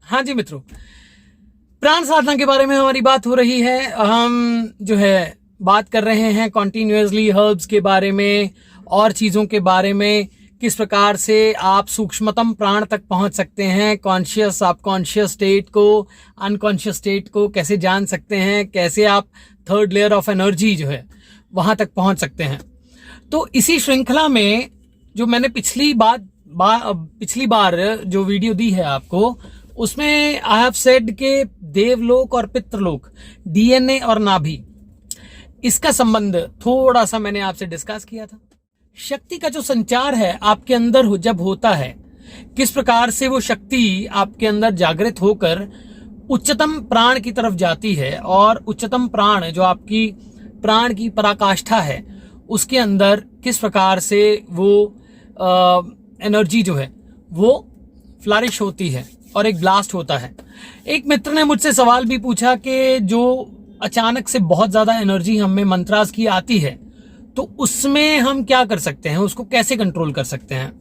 हाँ जी मित्रों, प्राण साधना के बारे में हमारी बात हो रही है। हम जो है बात कर रहे हैं कॉन्टिन्यूसली हर्ब्स के बारे में और चीज़ों के बारे में, किस प्रकार से आप सूक्ष्मतम प्राण तक पहुंच सकते हैं, कॉन्शियस सबकॉन्शियस स्टेट को, अनकॉन्शियस स्टेट को कैसे जान सकते हैं, कैसे आप थर्ड लेयर ऑफ एनर्जी जो है वहां तक पहुंच सकते हैं। तो इसी श्रृंखला में जो मैंने पिछली बार जो वीडियो दी है आपको, उसमें आई हैव सेड के देवलोक और पितृलोक, डीएनए और नाभि, इसका संबंध थोड़ा सा मैंने आपसे डिस्कस किया था। शक्ति का जो संचार है आपके अंदर जब होता है, किस प्रकार से वो शक्ति आपके अंदर जागृत होकर उच्चतम प्राण की तरफ जाती है, और उच्चतम प्राण जो आपकी प्राण की पराकाष्ठा है उसके अंदर किस प्रकार से वो एनर्जी जो है वो फ्लरिश होती है और एक ब्लास्ट होता है। एक मित्र ने मुझसे सवाल भी पूछा कि जो अचानक से बहुत ज्यादा एनर्जी हमें मंत्रास की आती है तो उसमें हम क्या कर सकते हैं, उसको कैसे कंट्रोल कर सकते हैं।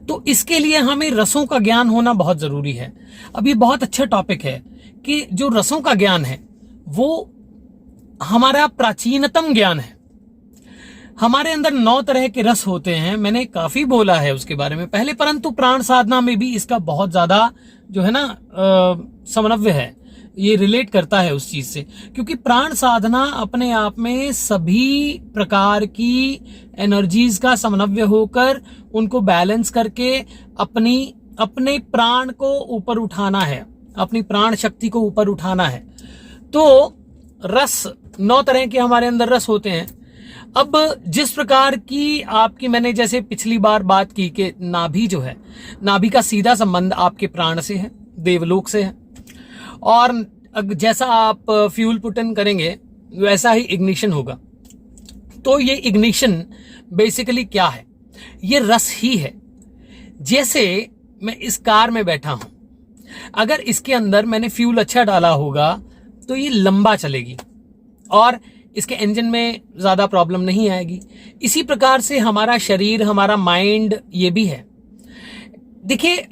तो इसके लिए हमें रसों का ज्ञान होना बहुत जरूरी है। अब ये बहुत अच्छा टॉपिक है कि जो रसों का ज्ञान है वो हमारा प्राचीनतम ज्ञान है। हमारे अंदर 9 तरह के रस होते हैं, मैंने काफी बोला है उसके बारे में पहले, परंतु प्राण साधना में भी इसका बहुत ज्यादा जो है ना समन्वय है, ये रिलेट करता है उस चीज से, क्योंकि प्राण साधना अपने आप में सभी प्रकार की एनर्जीज का समन्वय होकर उनको बैलेंस करके अपने प्राण को ऊपर उठाना है, अपनी प्राण शक्ति को ऊपर उठाना है। तो रस 9 तरह के हमारे अंदर रस होते हैं। अब जिस प्रकार की आपकी मैंने जैसे पिछली बार बात की कि नाभि जो है, नाभि का सीधा संबंध आपके प्राण से है, देवलोक से है, और जैसा आप फ्यूल पुट इन करेंगे वैसा ही इग्निशन होगा। तो ये इग्निशन बेसिकली क्या है, ये रस ही है। जैसे मैं इस कार में बैठा हूं, अगर इसके अंदर मैंने फ्यूल अच्छा डाला होगा तो ये लंबा चलेगी और इसके इंजन में ज्यादा प्रॉब्लम नहीं आएगी। इसी प्रकार से हमारा शरीर, हमारा माइंड ये भी है। देखिए,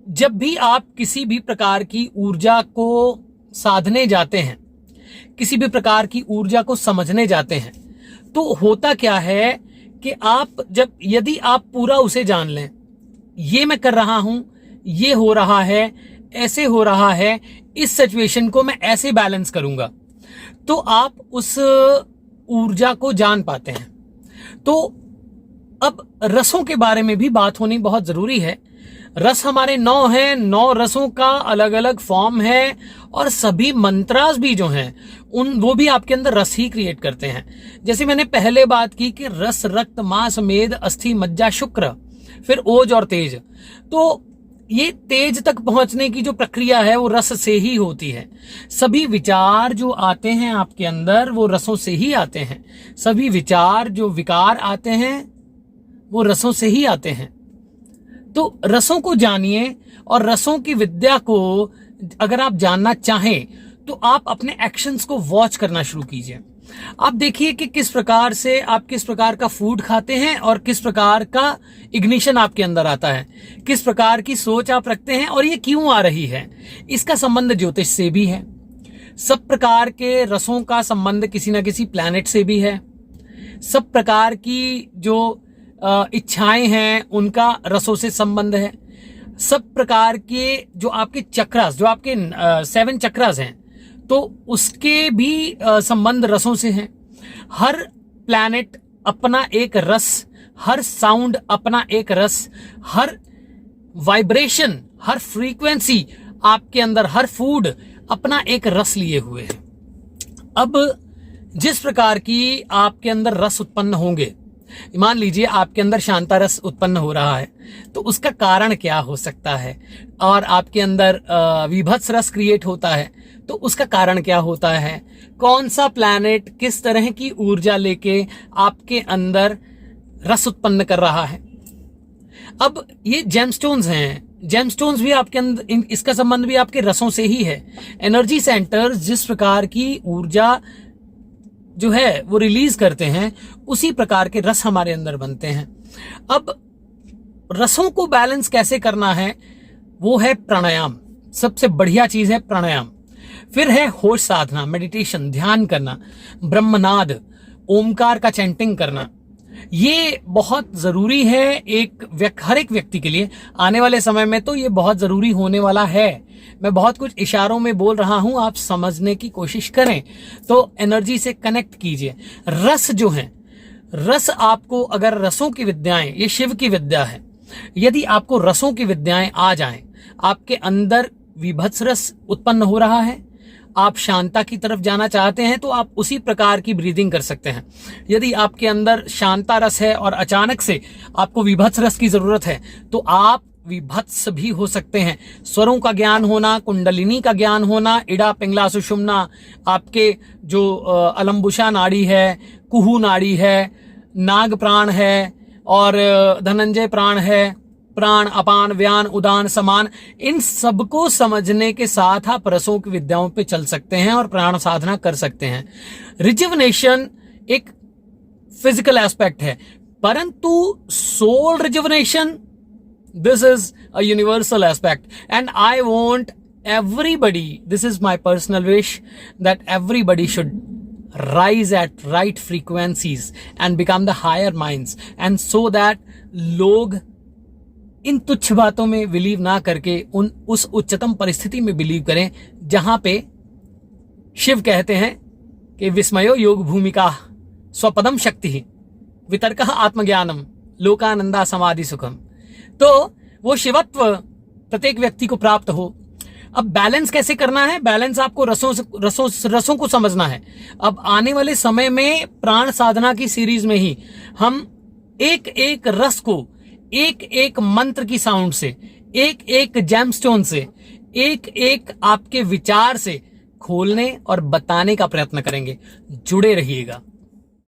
जब भी आप किसी भी प्रकार की ऊर्जा को साधने जाते हैं, किसी भी प्रकार की ऊर्जा को समझने जाते हैं, तो होता क्या है कि यदि आप पूरा उसे जान लें, ये मैं कर रहा हूं, ये हो रहा है, ऐसे हो रहा है, इस सिचुएशन को मैं ऐसे बैलेंस करूंगा, तो आप उस ऊर्जा को जान पाते हैं। तो अब रसों के बारे में भी बात होनी बहुत जरूरी है। रस हमारे 9 हैं, 9 रसों का अलग अलग फॉर्म है, और सभी मंत्रास भी जो हैं वो भी आपके अंदर रस ही क्रिएट करते हैं। जैसे मैंने पहले बात की कि रस, रक्त, मांस, मेद, अस्थि, मज्जा, शुक्र, फिर ओज और तेज। तो ये तेज तक पहुंचने की जो प्रक्रिया है वो रस से ही होती है। सभी विचार जो आते हैं आपके अंदर वो रसों से ही आते हैं। सभी विचार जो विकार आते हैं वो रसों से ही आते हैं। तो रसों को जानिए, और रसों की विद्या को अगर आप जानना चाहें तो आप अपने एक्शंस को वॉच करना शुरू कीजिए। आप देखिए कि किस प्रकार से आप किस प्रकार का फूड खाते हैं और किस प्रकार का इग्निशन आपके अंदर आता है, किस प्रकार की सोच आप रखते हैं और ये क्यों आ रही है। इसका संबंध ज्योतिष से भी है। सब प्रकार के रसों का संबंध किसी न किसी प्लैनेट से भी है। सब प्रकार की जो इच्छाएं हैं उनका रसों से संबंध है। सब प्रकार के जो आपके चक्रास, जो आपके 7 चक्रास हैं, तो उसके भी संबंध रसों से हैं। हर प्लैनेट अपना एक रस, हर साउंड अपना एक रस, हर वाइब्रेशन, हर फ्रीक्वेंसी आपके अंदर, हर फूड अपना एक रस लिए हुए है। अब जिस प्रकार की आपके अंदर रस उत्पन्न होंगे, मान लीजिए आपके अंदर शांता रस उत्पन्न हो रहा है, तो उसका कारण क्या हो सकता है, और आपके अंदर विभत्स रस क्रिएट होता है तो उसका कारण क्या होता है। कौन सा प्लैनेट किस तरह की ऊर्जा लेके आपके अंदर रस उत्पन्न कर रहा है। अब ये जेमस्टोन्स हैं, जेमस्टोन्स भी आपके अंदर, इसका संबंध भी आपके रसों से ही है। एनर्जी सेंटर्स जिस प्रकार की ऊर्जा जो है वो रिलीज करते हैं, उसी प्रकार के रस हमारे अंदर बनते हैं। अब रसों को बैलेंस कैसे करना है, वो है प्राणायाम। सबसे बढ़िया चीज है प्राणायाम। फिर है होश साधना, मेडिटेशन, ध्यान करना, ब्रह्मनाद, ओमकार का चैंटिंग करना। ये बहुत जरूरी है हर एक व्यक्ति के लिए। आने वाले समय में तो ये बहुत जरूरी होने वाला है। मैं बहुत कुछ इशारों में बोल रहा हूं, आप समझने की कोशिश करें। तो एनर्जी से कनेक्ट कीजिए। रस जो है, रस आपको, अगर रसों की विद्याएं, ये शिव की विद्या है, यदि आपको रसों की विद्याएं आ जाएं, आपके अंदर विभत्स रस उत्पन्न हो रहा है, आप शांता की तरफ जाना चाहते हैं, तो आप उसी प्रकार की ब्रीदिंग कर सकते हैं। यदि आपके अंदर शांता रस है और अचानक से आपको विभत्स रस की जरूरत है, तो आप विभत्स भी हो सकते हैं। स्वरों का ज्ञान होना, कुंडलिनी का ज्ञान होना, इड़ा पिंगला सुषुम्ना, आपके जो अलम्बुशा नाड़ी है, कुहू नाड़ी है, नाग प्राण है और धनंजय प्राण है, प्राण, अपान, व्यान, उदान, समान, इन सबको समझने के साथ आप रसों की विद्याओं पे चल सकते हैं और प्राण साधना कर सकते हैं। रिजुवनेशन एक फिजिकल एस्पेक्ट है, परंतु soul rejuvenation, this is a universal aspect, and I want everybody, this is my personal wish, that everybody should rise at right frequencies and become the higher minds, and so that लोग इन तुच्छ बातों में believe ना करके उस उच्चतम परिस्थिति में बिलीव करें जहां पे शिव कहते हैं कि विस्मयो योग भूमिका स्वपदम शक्ति वितर्कः आत्मज्ञानम लोकानंदा समाधि सुखम। तो वो शिवत्व प्रत्येक व्यक्ति को प्राप्त हो। अब बैलेंस कैसे करना है? बैलेंस आपको रसों को समझना है। अब आने वाले समय में प्राण साधना की सीरीज में ही हम एक एक रस को एक एक मंत्र की साउंड से, एक एक जेमस्टोन से, एक एक आपके विचार से खोलने और बताने का प्रयत्न करेंगे। जुड़े रहिएगा।